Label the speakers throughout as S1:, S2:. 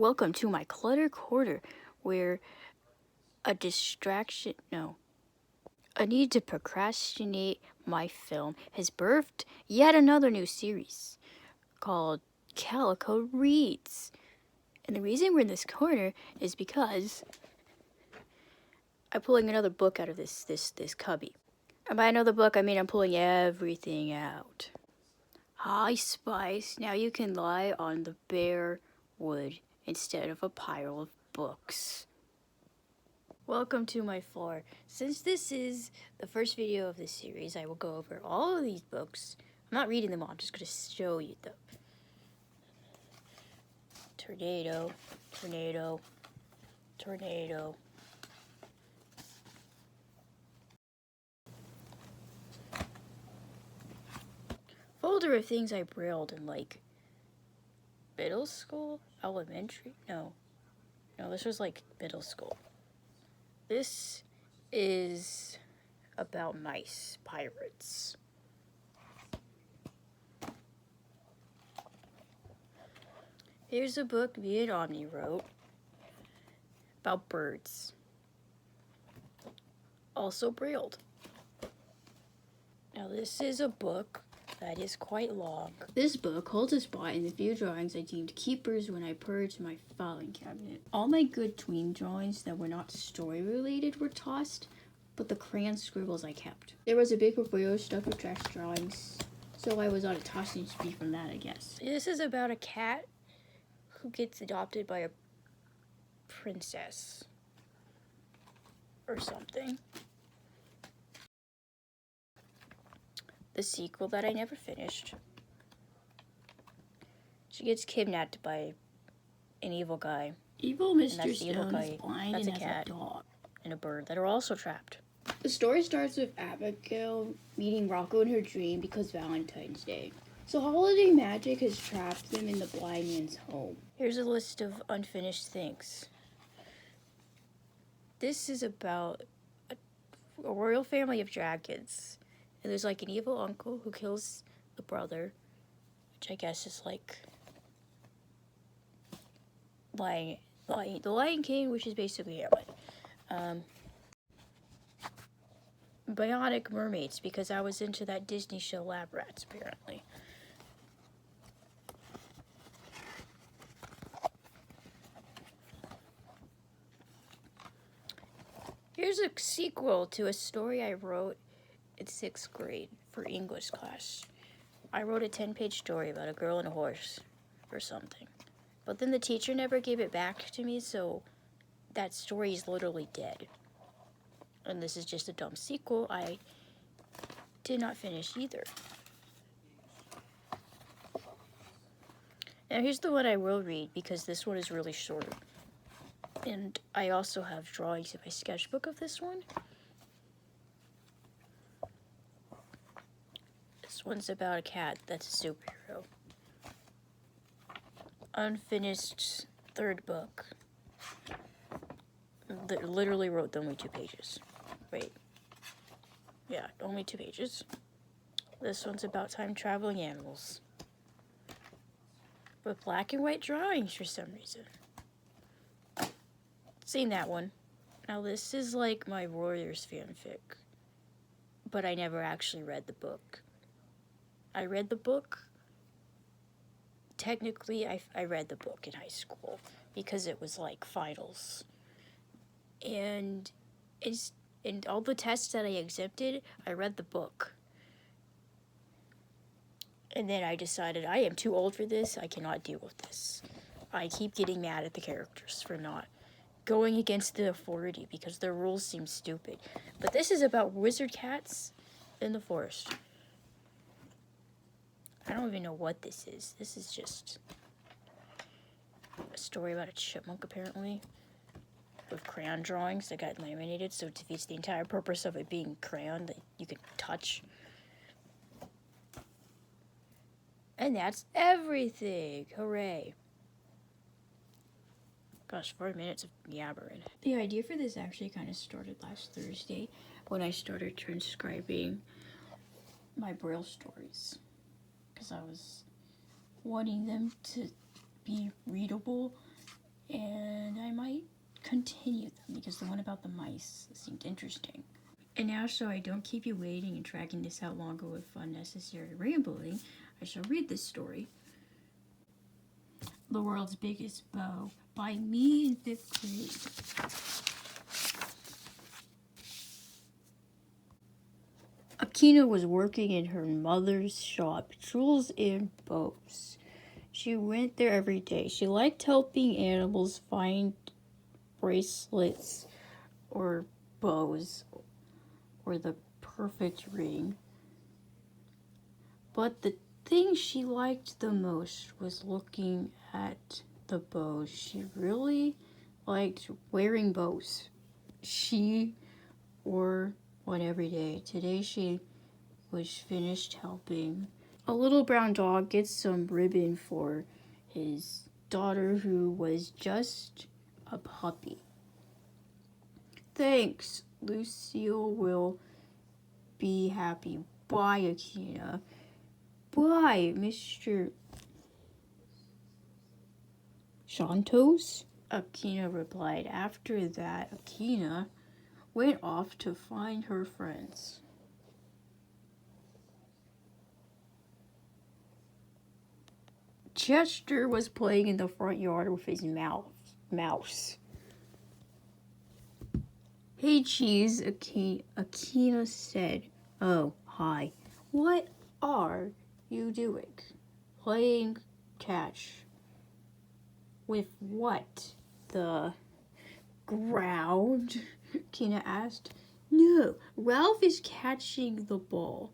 S1: Welcome to my clutter quarter, where a need to procrastinate my film has birthed yet another new series called Calico Reads. And the reason we're in this corner is because I'm pulling another book out of this cubby. And by another book, I mean I'm pulling everything out. Hi, Spice. Now you can lie on the bare wood instead of a pile of books. Welcome to my floor. Since this is the first video of this series, I will go over all of these books. I'm not reading them all, I'm just going to show you them. Tornado, tornado, tornado. Folder of things I brailled in like middle school? Elementary? No, this was like middle school. This is about mice, pirates. Here's a book me and Omni wrote about birds. Also brailled. Now this is a book that is quite long. This book holds a spot in the few drawings I deemed keepers when I purged my filing cabinet. All my good tween drawings that were not story related were tossed, but the crayon scribbles I kept. There was a big portfolio stuffed with trash drawings, so I was on a tossing spree from that, I guess. This is about a cat who gets adopted by a princess or something. The sequel that I never finished. She gets kidnapped by an evil guy. Evil Mr. Stone is blind and has a dog and a bird that are also trapped. The story starts with Abigail meeting Rocco in her dream because Valentine's Day. So holiday magic has trapped them in the blind man's home. Here's a list of unfinished things. This is about a royal family of dragons. And there's like an evil uncle who kills the brother, which I guess is like the Lion King, which is basically Hamlet. Bionic mermaids, because I was into that Disney show Lab Rats, apparently. Here's a sequel to a story I wrote in 6th grade for English class. I wrote a 10-page story about a girl and a horse or something. But then the teacher never gave it back to me, so that story is literally dead. And this is just a dumb sequel I did not finish either. Now here's the one I will read because this one is really short. And I also have drawings in my sketchbook of this one. This one's about a cat that's a superhero. Unfinished 3rd book. Literally wrote only 2 pages. Wait. Yeah, only 2 pages. This one's about time-traveling animals. With black and white drawings for some reason. Seen that one. Now this is like my Warriors fanfic. But I never actually read the book. I read the book. Technically, I read the book in high school because it was like finals. And in all the tests that I exempted, I read the book. And then I decided I am too old for this. I cannot deal with this. I keep getting mad at the characters for not going against the authority because their rules seem stupid. But this is about wizard cats in the forest. I don't even know what this is. This is just a story about a chipmunk, apparently, with crayon drawings that got laminated, so it defeats the entire purpose of it being crayon that you can touch. And that's everything. Hooray. Gosh, 4 minutes of yabbering. The idea for this actually kind of started last Thursday when I started transcribing my Braille stories. Because I was wanting them to be readable and I might continue them because the one about the mice seemed interesting. And now, so I don't keep you waiting and dragging this out longer with unnecessary rambling, I shall read this story. The World's Biggest Bow by me in 5th grade. Akina was working in her mother's shop, Tools and Bows. She went there every day. She liked helping animals find bracelets or bows or the perfect ring. But the thing she liked the most was looking at the bows. She really liked wearing bows. She wore one every day. Today she was finished helping a little brown dog get some ribbon for his daughter who was just a puppy. Thanks, Lucille will be happy. Bye, Akina. Bye, Mr. Santos? Akina replied. After that, Akina went off to find her friends. Chester was playing in the front yard with his mouse. Hey, Cheese, Akina said. Oh, hi. What are you doing? Playing catch. With what? The ground? Akina asked. No, Ralph is catching the ball.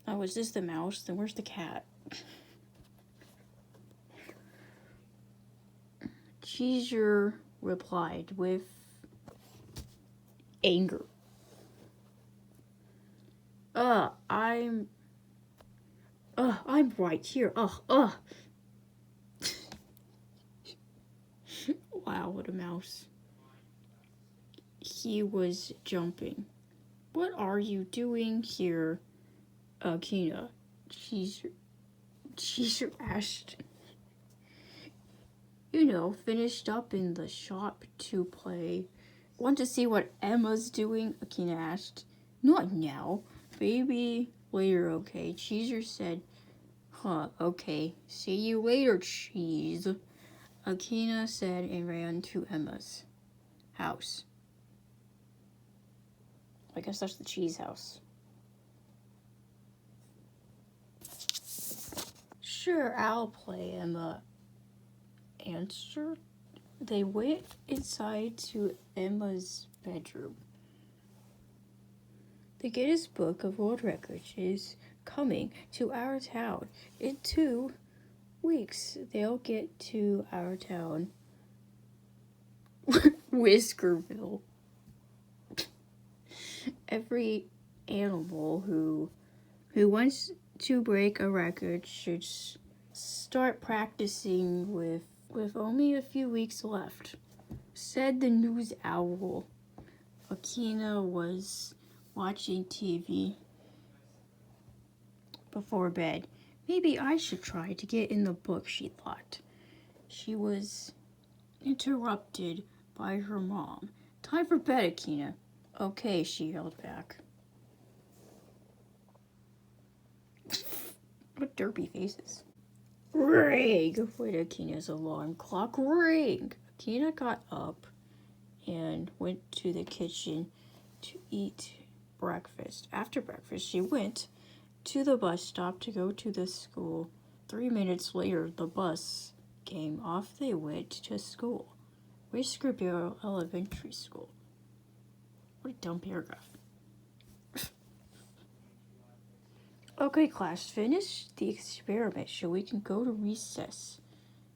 S1: Oh, is this the mouse? Then where's the cat? Cheeser replied with anger. I'm right here. Wow, what a mouse. He was jumping. What are you doing here, Akina? Cheeser asked. Finished up in the shop to play. Want to see what Emma's doing? Akina asked. Not now. Maybe later, okay? Cheeser said. Okay. See you later, Cheese. Akina said and ran to Emma's house. I guess that's the cheese house. Sure, I'll play, Emma answered. They went inside to Emma's bedroom. The Guinness Book of World Records is coming to our town. In 2 weeks, they'll get to our town. Whiskerville. Every animal who wants to break a record should start practicing with only a few weeks left, said the news owl. Akina was watching TV before bed. Maybe I should try to get in the book, she thought. She was interrupted by her mom. Time for bed, Akina. Okay, she yelled back. What derpy faces. Ring! Went Akina's alarm clock. Ring! Akina got up and went to the kitchen to eat breakfast. After breakfast, she went to the bus stop to go to the school. 3 minutes later, the bus came. Off they went to school. Whiskerville Elementary School. What a dumb paragraph. Okay, class, finish the experiment so we can go to recess,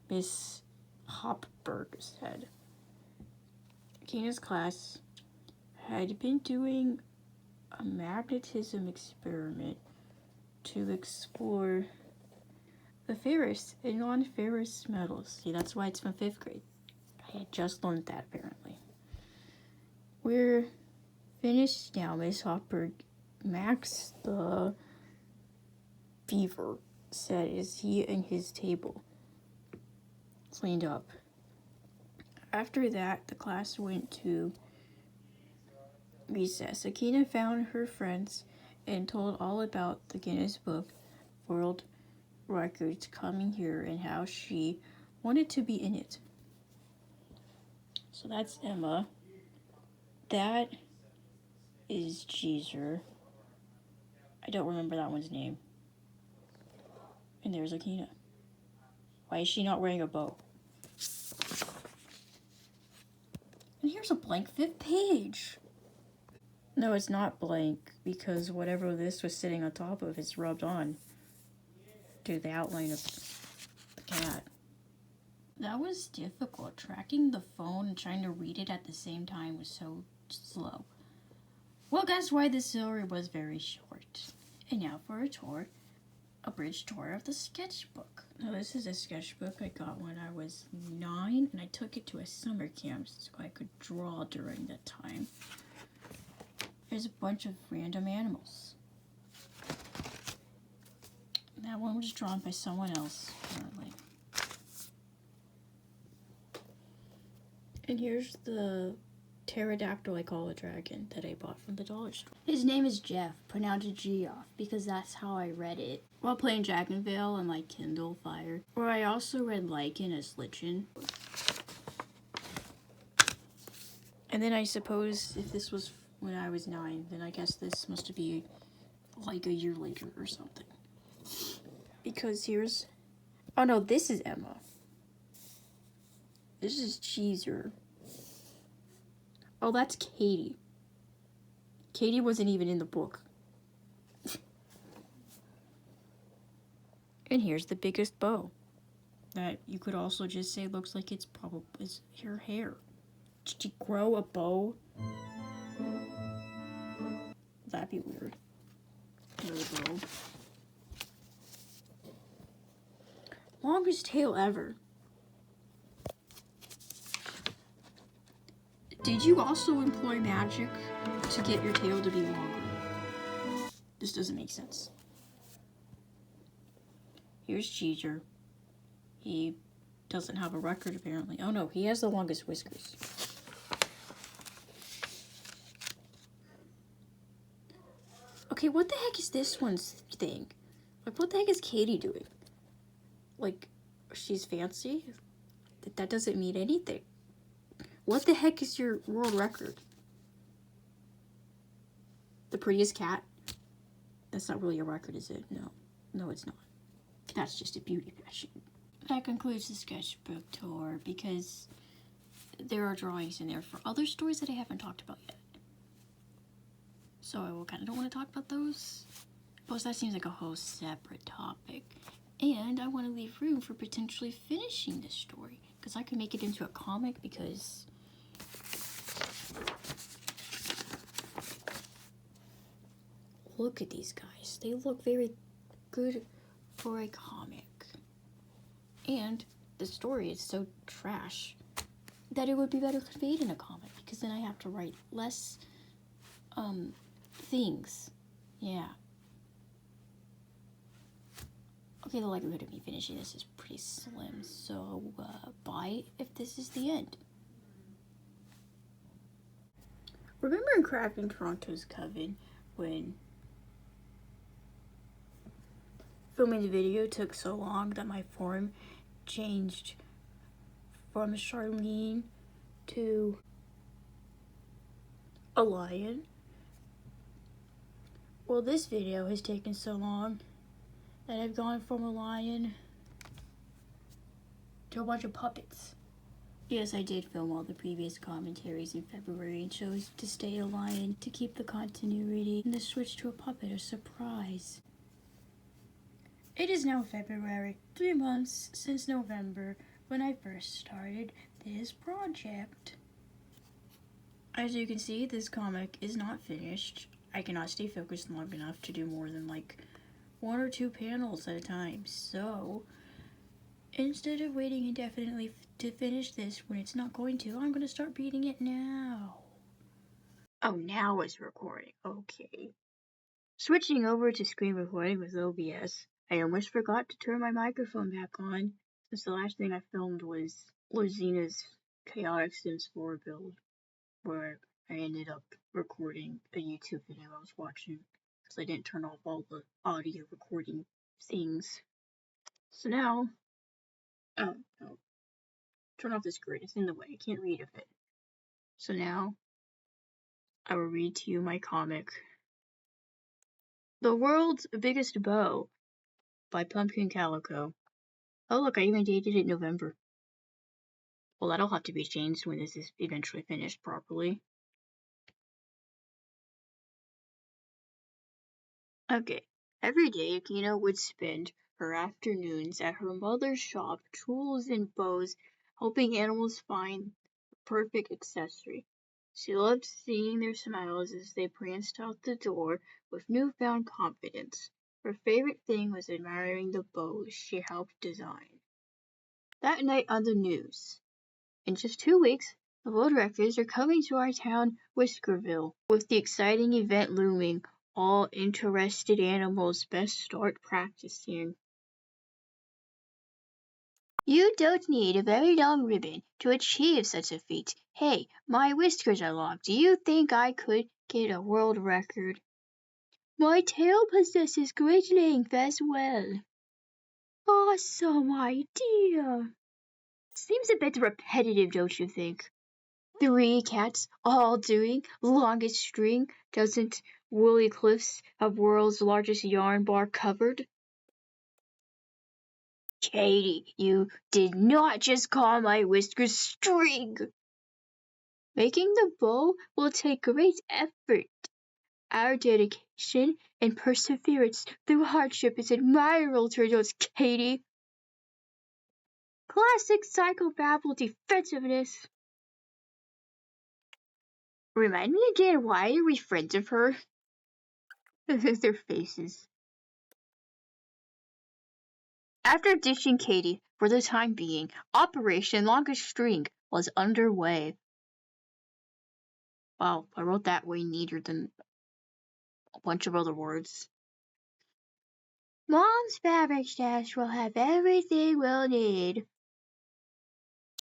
S1: Miss Hopberg said. Akina's class had been doing a magnetism experiment to explore the ferrous and non-ferrous metals. See, that's why it's from 5th grade. I had just learned that, apparently. We're finished now, Miss Hopberg. Max the Beaver said as he and his table. cleaned up. After that, the class went to recess. Akina found her friends and told all about the Guinness Book World Records coming here and how she wanted to be in it. So that's Emma. That is Jeezer. I don't remember that one's name. And there's Akina. Why is she not wearing a bow? And here's a blank 5th page. No, it's not blank because whatever this was sitting on top of is rubbed on to the outline of the cat. That was difficult. Tracking the phone and trying to read it at the same time was so slow. Well, guess why this story was very short. And now for a tour, a bridge tour of the sketchbook. Now this is a sketchbook I got when I was 9, and I took it to a summer camp so I could draw during that time. There's a bunch of random animals. That one was drawn by someone else, apparently. And here's the pterodactyl, I call a dragon, that I bought from the dollar store. His name is Jeff, pronounced Geoff, because that's how I read it while playing Dragonvale on my Kindle Fire, where I also read Lycan as Lichen. And then I suppose if this was when I was 9, then I guess this must be like a year later or something. Because here's... Oh no, this is Emma. This is Cheezer. Oh, that's Katie. Katie wasn't even in the book. And here's the biggest bow. That you could also just say looks like it's probably her hair. Did you grow a bow? That'd be weird. Hair bow. Longest tail ever. Did you also employ magic to get your tail to be longer? This doesn't make sense. Here's Cheezer. He doesn't have a record apparently. Oh no, he has the longest whiskers. Okay, what the heck is this one's thing? Like, what the heck is Katie doing? Like, she's fancy? That doesn't mean anything. What the heck is your world record? The prettiest cat? That's not really a record, is it? No. No, it's not. That's just a beauty pageant. That concludes the sketchbook tour because there are drawings in there for other stories that I haven't talked about yet. So I kind of don't want to talk about those. Plus, that seems like a whole separate topic. And I want to leave room for potentially finishing this story because I could make it into a comic because... Look at these guys. They look very good for a comic. And the story is so trash that it would be better conveyed in a comic because then I have to write less things. Yeah. Okay, the likelihood of me finishing this is pretty slim, so bye if this is the end. Remember in Crafting Toronto's Coven when filming the video took so long that my form changed from Charlene to a lion? Well, this video has taken so long that I've gone from a lion to a bunch of puppets. Yes, I did film all the previous commentaries in February and chose to stay a lion to keep the continuity and the switch to a puppet a surprise. It is now February, 3 months since November when I first started this project. As you can see, this comic is not finished. I cannot stay focused long enough to do more than like 1 or 2 panels at a time, so instead of waiting indefinitely to finish this when it's not going to, I'm going to start reading it now. Oh, now it's recording. Okay. Switching over to screen recording with OBS, I almost forgot to turn my microphone back on, Since the last thing I filmed was Lizina's chaotic Sims 4 build, where I ended up recording a YouTube video I was watching because I didn't turn off all the audio recording things. So now, oh, turn off this grid, it's in the way, I can't read of it. So now, I will read to you my comic, The World's Biggest Bow by Pumpkin Calico. Oh look, I even dated it November. Well, that'll have to be changed when this is eventually finished properly. Okay. Every day, Akina would spend her afternoons at her mother's shop, tools and bows, helping animals find the perfect accessory. She loved seeing their smiles as they pranced out the door with newfound confidence. Her favorite thing was admiring the bows she helped design. That night on the news. In just 2 weeks, the world records are coming to our town, Whiskerville. With the exciting event looming, all interested animals best start practicing. You don't need a very long ribbon to achieve such a feat. Hey, my whiskers are long. Do you think I could get a world record? My tail possesses great length as well. Awesome idea. Seems a bit repetitive, don't you think? 3 cats all doing longest string. Doesn't Woolly Cliffs have world's largest yarn bar covered? Katie, you did not just call my whiskers string. Making the bow will take great effort. Our dedication and perseverance through hardship is admirable to us, Katie. Classic psychobabble defensiveness. Remind me again, why are we friends of her? Their faces. After ditching Katie for the time being, Operation Longest String was underway. Wow, I wrote that way neater than a bunch of other words. Mom's fabric stash will have everything we'll need.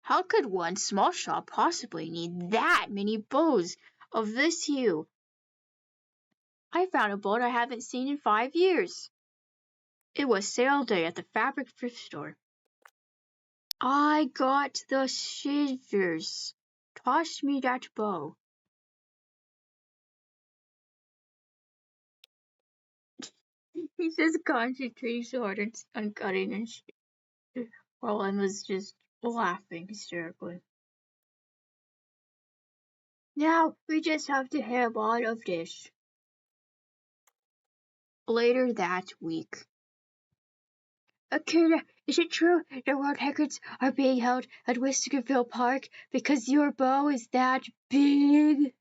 S1: How could one small shop possibly need that many bows of this hue? I found a boat I haven't seen in 5 years. It was sale day at the fabric thrift store. I got the shivers. Toss me that bow. He just concentrating so hard on cutting and shit, while I was just laughing hysterically. Now we just have to have all of this. Later that week. Akira, is it true the world records are being held at Whiskerville Park because your bow is that big?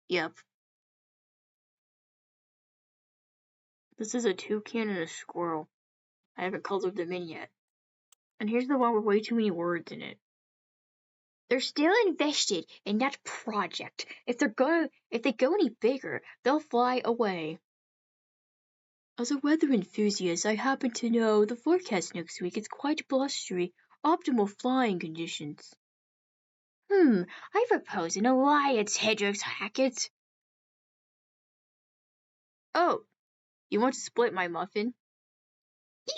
S1: Yep. This is a toucan and a squirrel. I haven't colored them in yet. And here's the one with way too many words in it. They're still invested in that project. If they go any bigger, they'll fly away. As a weather enthusiast, I happen to know the forecast next week is quite blustery, optimal flying conditions. I propose an alliance, Hedgehogs Hackett. Oh, you want to split my muffin?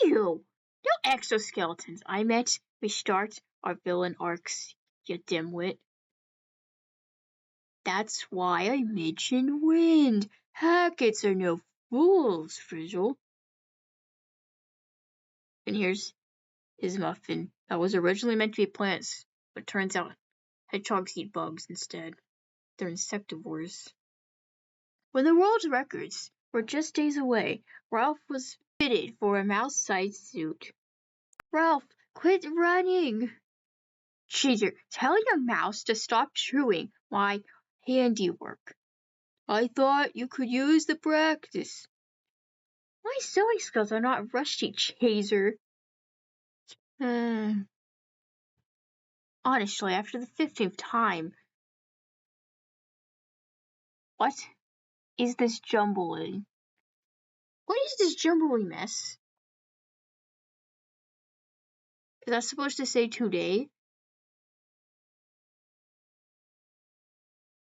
S1: Ew! No exoskeletons. I meant we start our villain arcs, you dimwit. That's why I mentioned wind. Hackets are no fools, Frizzle. And here's his muffin that was originally meant to be plants, but turns out hedgehogs eat bugs instead. They're insectivores. When the world records were just days away, Ralph was fitted for a mouse-sized suit. Ralph, quit running! Cheater, tell your mouse to stop chewing my handiwork. I thought you could use the practice. My sewing skills are not rusty, Chaser. Honestly, after the 15th time. What is this jumbling? What is this jumbling mess? that's supposed to say today.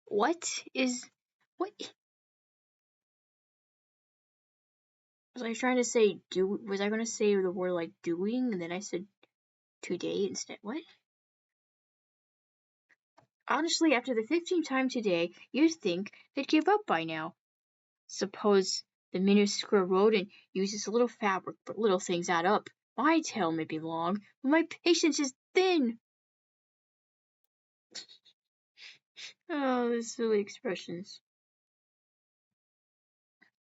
S1: What? Was I trying to say was I going to say the word like doing and then I said today instead? What? Honestly, after the 15th time today, you'd think they'd give up by now. Suppose the minuscule rodent uses a little fabric, but little things add up. My tail may be long, but my patience is thin. Oh, those silly expressions.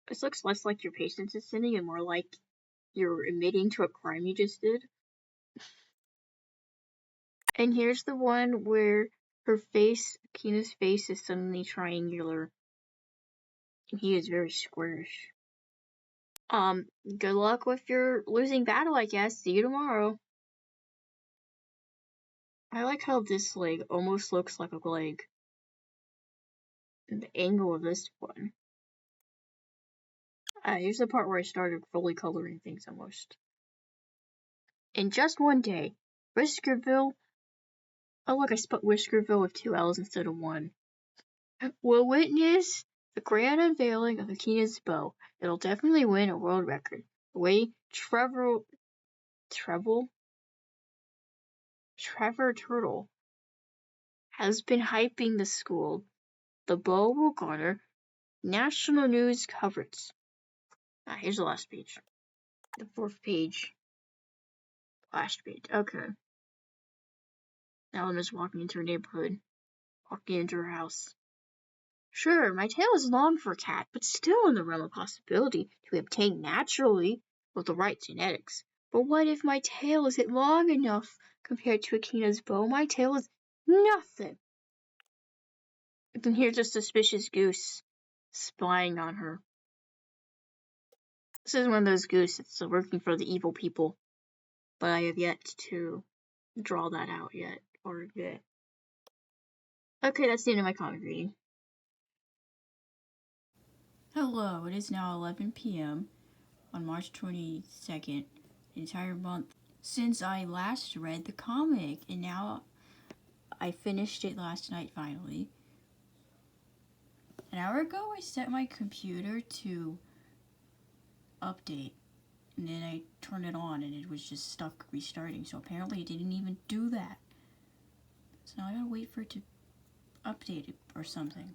S1: This looks less like your patience is thinning and more like you're admitting to a crime you just did. And here's the one where her face, Kina's face, is suddenly triangular. And he is very squarish. Good luck with your losing battle, I guess. See you tomorrow. I like how this leg almost looks like a leg. And the angle of this one. Here's the part where I started fully coloring things almost. In just one day, Whiskerville. Oh, look, I spelled Whiskerville with 2 L's instead of 1. Will witness the grand unveiling of Akina's bow. It'll definitely win a world record. The way Trevor Turtle has been hyping the school, the bow will garner national news coverage. Here's the last page. The 4th page. Last page. Okay. Now I'm just walking into her neighborhood. Walking into her house. Sure, my tail is long for a cat, but still in the realm of possibility to be obtained naturally with the right genetics. But what if my tail isn't long enough compared to Akina's bow? My tail is nothing. And then here's a suspicious goose spying on her. This is one of those goose that's working for the evil people, but I have yet to draw that out yet. Okay, that's the end of my comic reading. Hello, it is now 11 p.m. on March 22nd, the entire month since I last read the comic, and now I finished it last night finally. An hour ago, I set my computer to update, and then I turned it on, and it was just stuck restarting, so apparently it didn't even do that. So now I gotta wait for it to update it or something.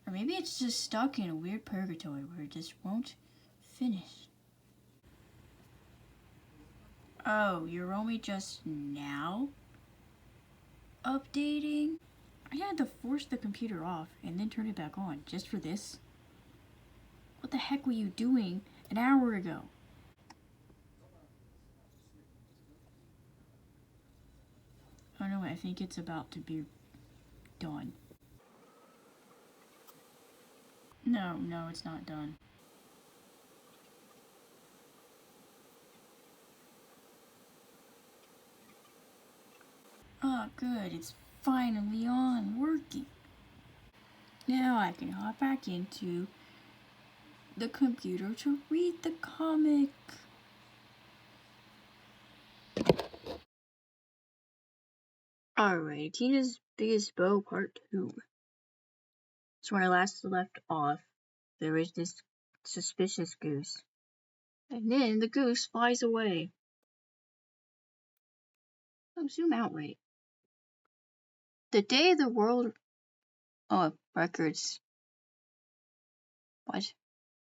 S1: Or maybe it's just stuck in a weird purgatory where it just won't finish. Oh, you're only just now updating? I had to force the computer off and then turn it back on just for this? What the heck were you doing an hour ago? Oh no, I think it's about to be done. No, it's not done. Oh, good, it's finally on, working. Now I can hop back into the computer to read the comic. Alright, Tina's Biggest Bow Part 2. So when I last left off, there was this suspicious goose. And then the goose flies away. Zoom out, wait. The day the world records. What?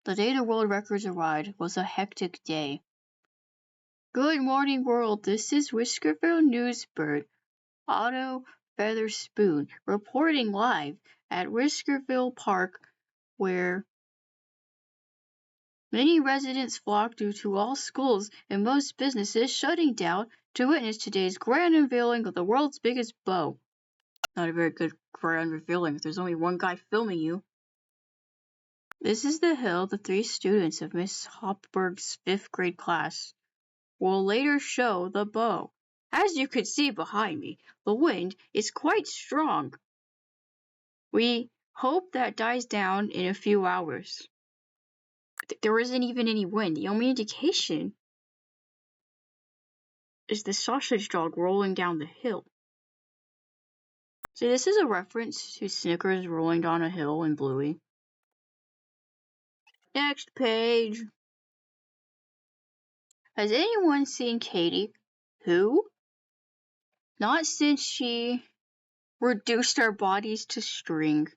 S1: The day the world records arrived was a hectic day. Good morning, world. This is Whiskerville Newsbird, Otto Featherspoon, reporting live at Whiskerville Park, where many residents flock due to all schools and most businesses shutting down to witness today's grand unveiling of the world's biggest bow. Not a very good grand revealing if there's only one guy filming you. This is the hill the 3 students of Miss Hopberg's 5th grade class will later show the bow. As you can see behind me, the wind is quite strong. We hope that dies down in a few hours. There isn't even any wind. The only indication is the sausage dog rolling down the hill. See, this is a reference to Snickers rolling down a hill in Bluey. Next page. Has anyone seen Katie? Who? Not since she reduced our bodies to string.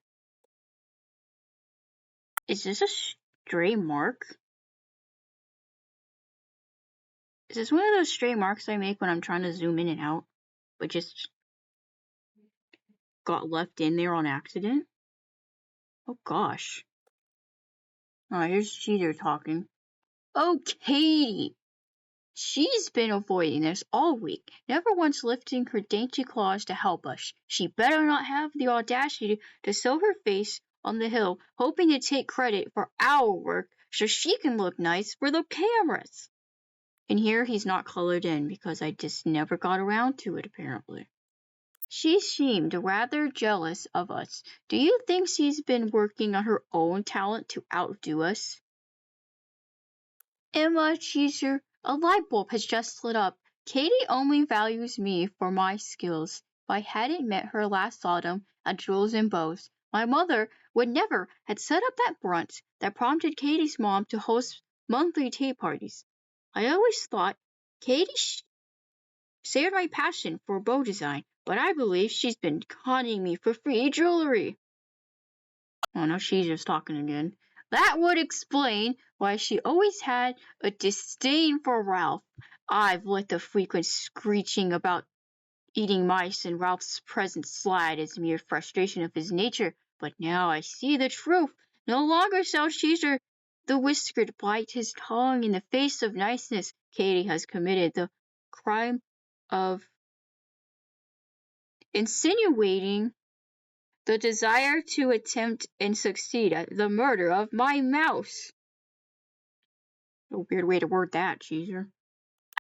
S1: Is this a stray mark? Is this one of those stray marks I make when I'm trying to zoom in and out, but just got left in there on accident? Oh gosh. Alright, here's Cheater talking. Oh, Katie! She's been avoiding us all week, never once lifting her dainty claws to help us. She better not have the audacity to show her face on the hill, hoping to take credit for our work so she can look nice for the cameras. And here he's not colored in because I just never got around to it, apparently. She seemed rather jealous of us. Do you think she's been working on her own talent to outdo us? Emma Cheeser, a light bulb has just lit up. Katie only values me for my skills. If I hadn't met her last autumn at Jewels and Bows, my mother would never have set up that brunch that prompted Katie's mom to host monthly tea parties. I always thought Katie shared my passion for bow design, but I believe she's been conning me for free jewelry. Oh, no, she's just talking again. That would explain why she always had a disdain for Ralph. I've let the frequent screeching about eating mice and Ralph's present slide as mere frustration of his nature, but now I see the truth. No longer shall Caesar the whiskered bite his tongue in the face of niceness. Katie has committed the crime of insinuating the desire to attempt and succeed at the murder of my mouse. A weird way to word that, Caesar.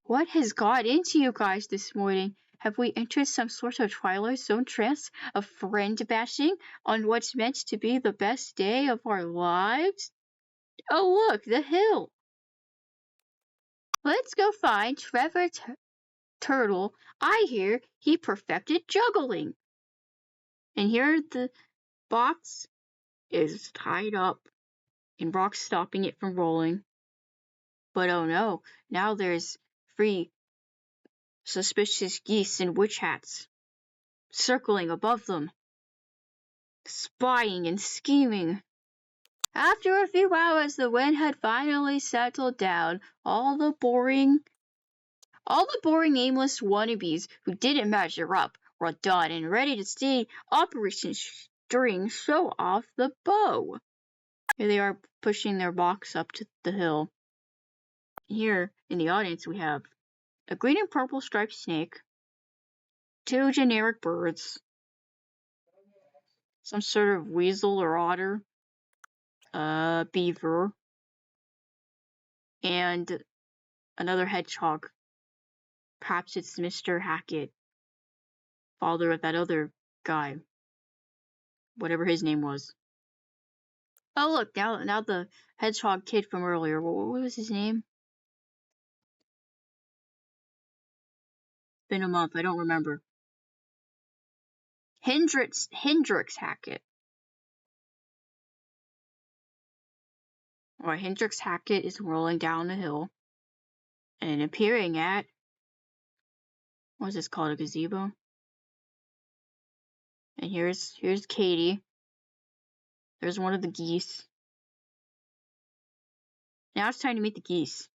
S1: What has got into you guys this morning? Have we entered some sort of Twilight Zone trance of friend bashing on what's meant to be the best day of our lives? Oh look, the hill! Let's go find Trevor Turtle. I hear he perfected juggling. And here the box is tied up and rocks stopping it from rolling. But oh no, now there's 3 suspicious geese in witch hats circling above them, spying and scheming. After a few hours, the wind had finally settled down. All the boring, aimless wannabes who didn't measure up were done and ready to see Operation String show off the bow. Here they are pushing their box up to the hill. Here in the audience we have a green and purple striped snake, 2 generic birds, some sort of weasel or otter, beaver, and another hedgehog. Perhaps it's Mr. Hackett, father of that other guy, whatever his name was. Oh look, now the hedgehog kid from earlier. What was his name? Been a month, I don't remember. Hendrix Hackett. Alright, Hendrix Hackett is rolling down the hill and appearing at, what is this called, a gazebo? And here's Katie. There's one of the geese. Now it's time to meet the geese.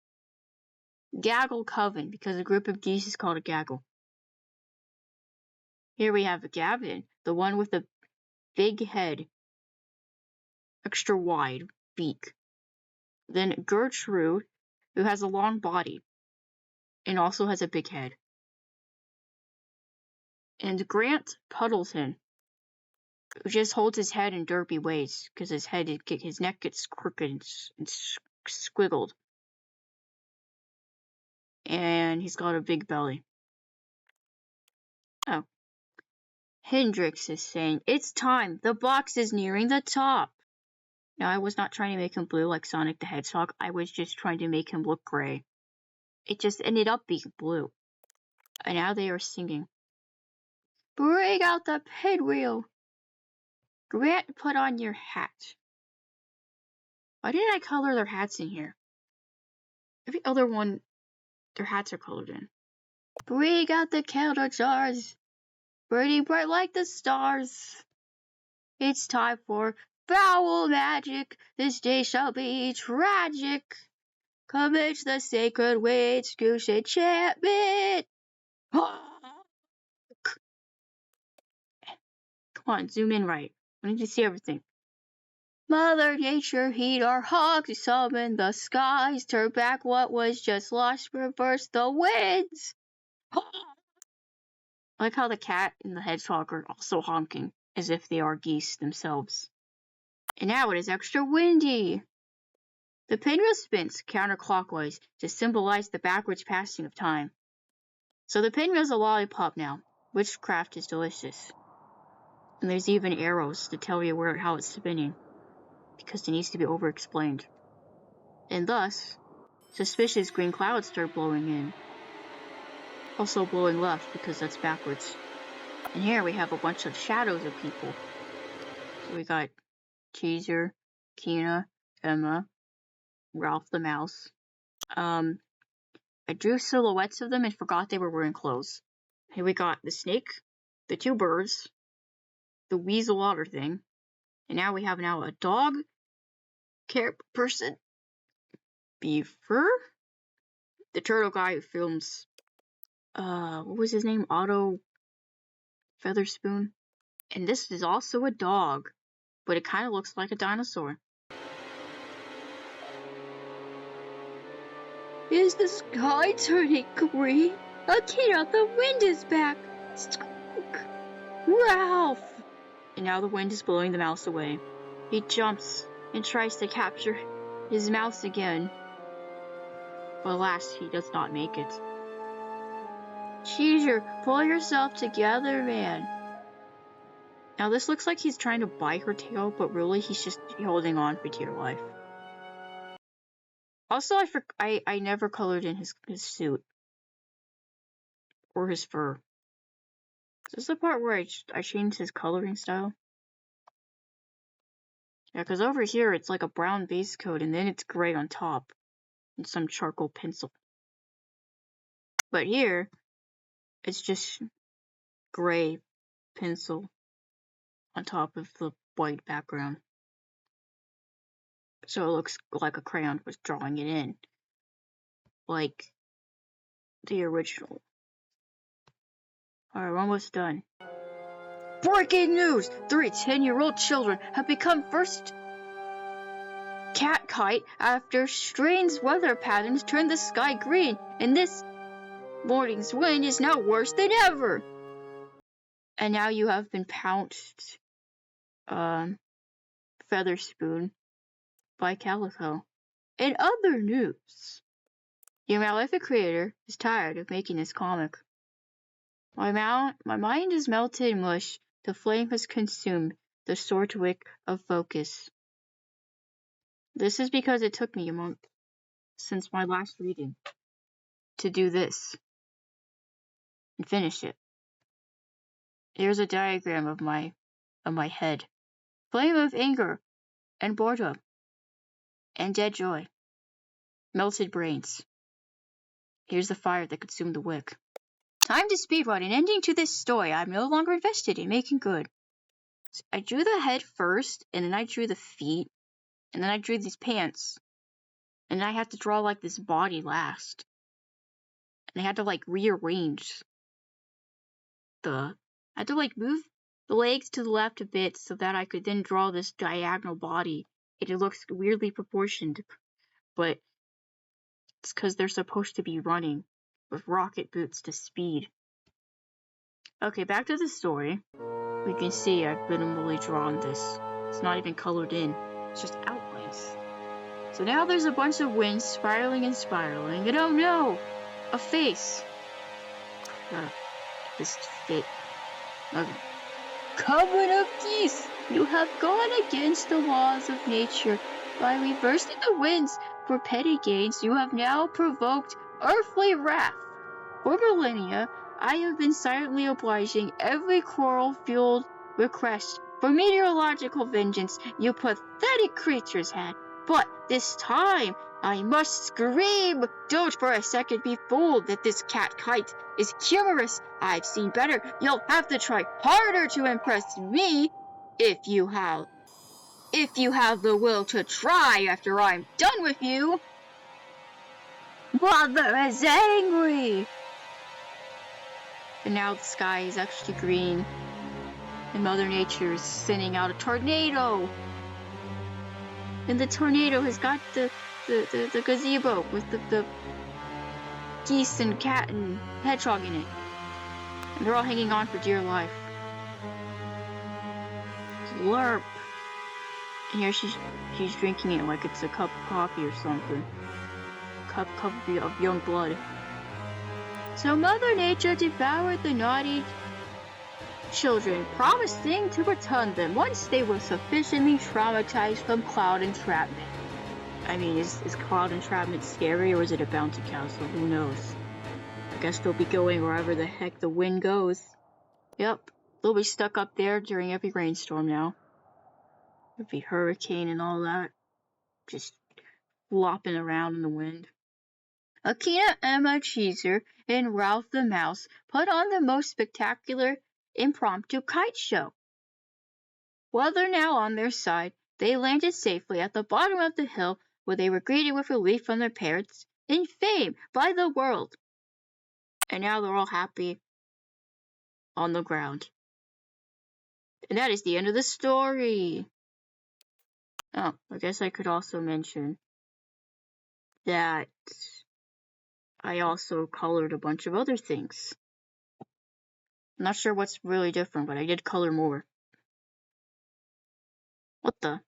S1: Gaggle Coven, because a group of geese is called a gaggle. Here we have Gavin, the one with the big head, extra wide beak. Then Gertrude, who has a long body and also has a big head. And Grant Puddleton, who just holds his head in derpy ways because his neck gets crooked and squiggled. And he's got a big belly. Oh. Hendrix is saying, "It's time, the box is nearing the top." Now, I was not trying to make him blue like Sonic the Hedgehog, I was just trying to make him look gray. It just ended up being blue.
S2: And now they are singing. Bring out the pinwheel. Grant, put on your hat. Why didn't I color their hats in here? Every other one, their hats are colored in. Bring out the candle jars. Burning bright like the stars. It's time for foul magic. This day shall be tragic. Commence the sacred witch goose enchantment. Come on, zoom in right. I need to see everything. Mother Nature, heed our hawks, summon the skies, turn back what was just lost, reverse the winds. I like how the cat and the hedgehog are also honking, as if they are geese themselves. And now it is extra windy. The pinwheel spins counterclockwise to symbolize the backwards passing of time. So the pinwheel's a lollipop now. Witchcraft is delicious. And there's even arrows to tell you how it's spinning, because it needs to be over-explained. And thus, suspicious green clouds start blowing in. Also blowing left, because that's backwards. And here we have a bunch of shadows of people. So we got Cheezer, Keena, Emma, Ralph the Mouse. I drew silhouettes of them and forgot they were wearing clothes. Here we got the snake, the two birds, the weasel otter thing, and now we have a dog person, beaver, the turtle guy who films, what was his name? Otto Featherspoon. And this is also a dog, but it kind of looks like a dinosaur. Is the sky turning green? Akira, the wind is back! Squeak! Ralph! And now the wind is blowing the mouse away. He jumps and tries to capture his mouse again. But alas, he does not make it. Cheezer, pull yourself together, man. Now this looks like he's trying to bite her tail, but really he's just holding on for dear life. Also, I never colored in his suit. Or his fur. Is this the part where I changed his coloring style? Yeah, because over here it's like a brown base coat and then it's gray on top. And some charcoal pencil. But here, it's just gray pencil on top of the white background. So it looks like a crayon was drawing it in. Like the original. Alright, we're almost done. Breaking news! 3 10-year-old children have become first cat kite after strange weather patterns turned the sky green, and this morning's wind is now worse than ever. And now you have been pounced, Featherspoon by Calico. In other news, your Malefic creator is tired of making this comic. My mind is melted in mush. The flame has consumed the sword wick of focus. This is because it took me a month since my last reading to do this and finish it. Here's a diagram of my head. Flame of anger and boredom and dead joy. Melted brains. Here's the fire that consumed the wick. Time to speedrun an ending to this story I'm no longer invested in making good. So I drew the head first, and then I drew the feet, and then I drew these pants. And then I had to draw like this body last. And I had to like rearrange I had to like move the legs to the left a bit so that I could then draw this diagonal body. And it looks weirdly proportioned, but it's because they're supposed to be running with rocket boots to speed. Okay, back to the story. We can see I've minimally drawn this. It's not even colored in. It's just outlines. So now there's a bunch of winds spiraling and spiraling, and oh no! A face! This fit. Okay. Coven of geese! You have gone against the laws of nature. By reversing the winds for petty gains, you have now provoked earthly wrath. For millennia, I have been silently obliging every coral-fueled request for meteorological vengeance you pathetic creatures had. But this time, I must scream! Don't for a second be fooled that this cat kite is humorous. I've seen better. You'll have to try harder to impress me if you have the will to try after I'm done with you. Mother is angry! And now the sky is actually green. And Mother Nature is sending out a tornado. And the tornado has got the gazebo with the geese and cat and hedgehog in it. And they're all hanging on for dear life. Slurp. And here she's drinking it like it's a cup of coffee or something. Cup of young blood. So Mother Nature devoured the naughty children, promising to return them once they were sufficiently traumatized from cloud entrapment. I mean, is cloud entrapment scary, or is it a bouncy castle? Who knows? I guess they'll be going wherever the heck the wind goes. Yep, they'll be stuck up there during every rainstorm now. There'll be hurricane and all that. Just flopping around in the wind. Akina, Emma Cheeser, and Ralph the Mouse put on the most spectacular impromptu kite show. Weather now on their side, they landed safely at the bottom of the hill, where they were greeted with relief from their parents and fame by the world. And now they're all happy on the ground. And that is the end of the story. Oh, I guess I could also mention that I also colored a bunch of other things. I'm not sure what's really different, but I did color more. What the?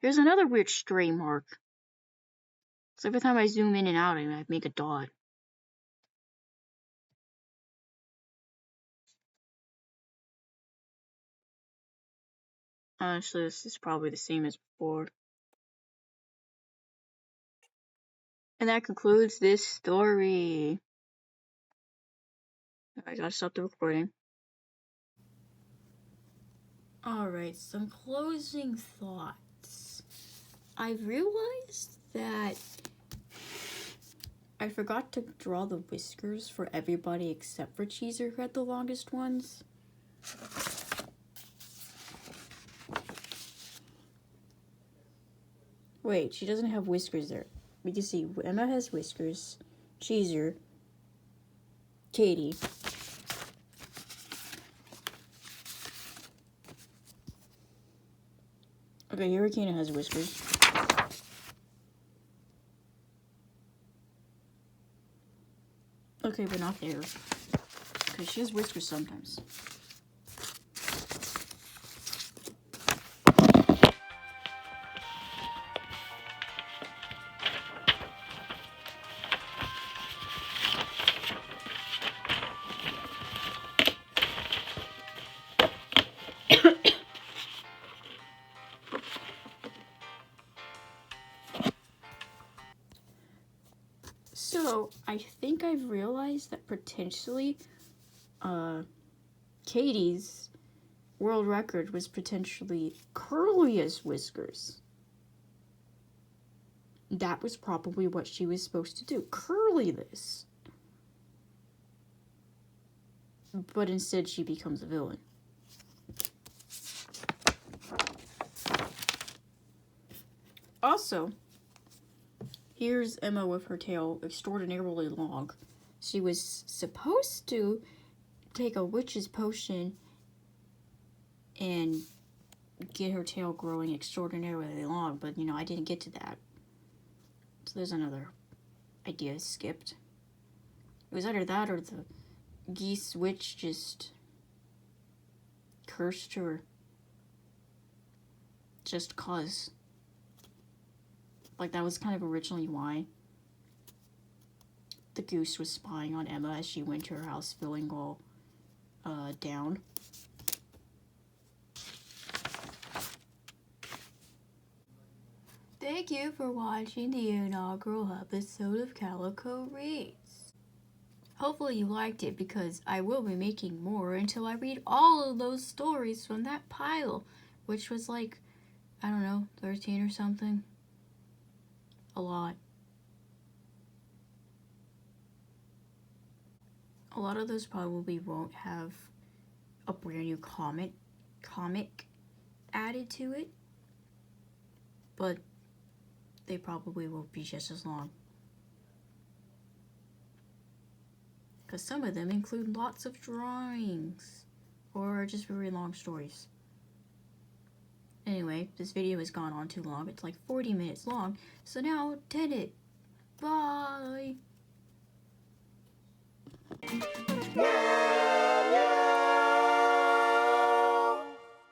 S2: Here's another weird stray mark. So every time I zoom in and out, I make a dot. Honestly, this is probably the same as before. And that concludes this story. I gotta stop the recording.
S1: Alright, some closing thoughts. I've realized that I forgot to draw the whiskers for everybody except for Cheeser, who had the longest ones. Wait, she doesn't have whiskers there. We can see Emma has whiskers, Cheeser, Katie. Okay, Hurricane has whiskers. Okay, but not there. Because she has whiskers sometimes. So, I think I've realized that potentially, Katie's world record was potentially curliest whiskers. That was probably what she was supposed to do. Curly this. But instead she becomes a villain. Also, here's Emma with her tail extraordinarily long. She was supposed to take a witch's potion and get her tail growing extraordinarily long, but I didn't get to that. So there's another idea skipped. It was either that or the geese witch just cursed her. Just cause. Like, that was kind of originally why the goose was spying on Emma as she went to her house, feeling all down. Thank you for watching the inaugural episode of Calico Reads. Hopefully you liked it, because I will be making more until I read all of those stories from that pile, which was like, I don't know, 13 or something. A lot. A lot of those probably won't have a brand new comic added to it, but they probably will be just as long. Because some of them include lots of drawings, or just very long stories. Anyway, this video has gone on too long. It's like 40 minutes long, so now end it. Bye!